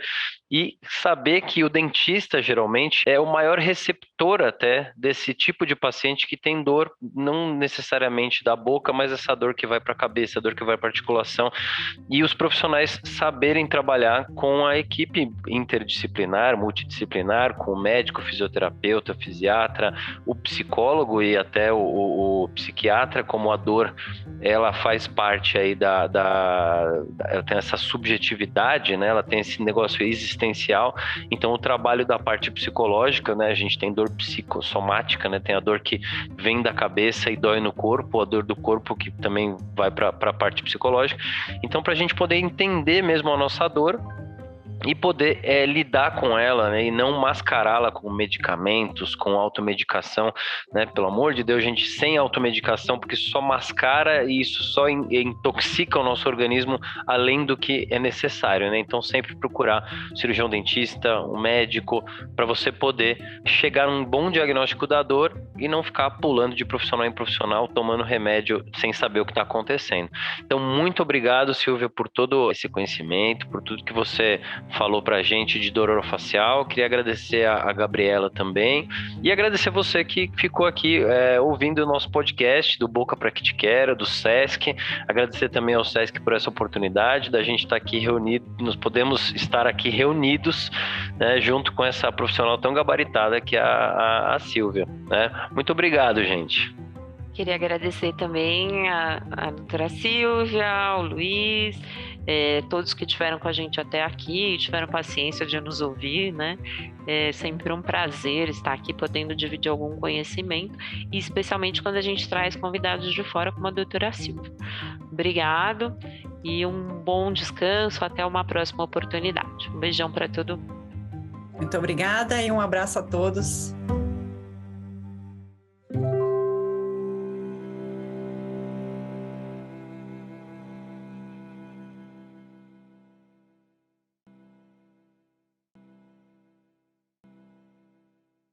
[SPEAKER 3] e saber que o dentista geralmente é o maior receptor até desse tipo de paciente que tem dor, não necessariamente da boca, mas essa dor que vai para a cabeça, a dor que vai para a articulação, e os profissionais saberem trabalhar com a equipe interdisciplinar, multidisciplinar, com o médico, fisioterapeuta, fisiatra, o psicólogo e até o psiquiatra, como a dor, ela faz parte aí ela tem essa subjetividade, né? Ela tem esse negócio existencial, então o trabalho da parte psicológica, né? A gente tem dor psicossomática, né? Tem a dor que vem da cabeça e dói no corpo, a dor do corpo que também vai para a parte psicológica, então para a gente poder entender mesmo a nossa dor e poder lidar com ela, né, e não mascará-la com medicamentos, com automedicação, né? Pelo amor de Deus, gente, sem automedicação, porque isso só mascara e isso só intoxica o nosso organismo além do que é necessário, né? Então sempre procurar um cirurgião dentista, um médico, para você poder chegar a um bom diagnóstico da dor e não ficar pulando de profissional em profissional, tomando remédio sem saber o que está acontecendo. Então, muito obrigado, Silvia, por todo esse conhecimento, por tudo que você falou pra gente de dor orofacial. Queria agradecer a Gabriela também e agradecer você que ficou aqui ouvindo o nosso podcast do Boca Pra Que Te Quero, do SESC. Agradecer também ao SESC por essa oportunidade da gente estar aqui reunido, nós podemos estar aqui reunidos, né, junto com essa profissional tão gabaritada que é a Silvia, né? Muito obrigado, gente.
[SPEAKER 4] Queria agradecer também a doutora Silvia, ao Luiz, todos que estiveram com a gente até aqui, tiveram paciência de nos ouvir, né? É sempre um prazer estar aqui podendo dividir algum conhecimento, e especialmente quando a gente traz convidados de fora como a doutora Silvia. Obrigado e um bom descanso, até uma próxima oportunidade. Um beijão para todo mundo.
[SPEAKER 1] Muito obrigada e um abraço a todos.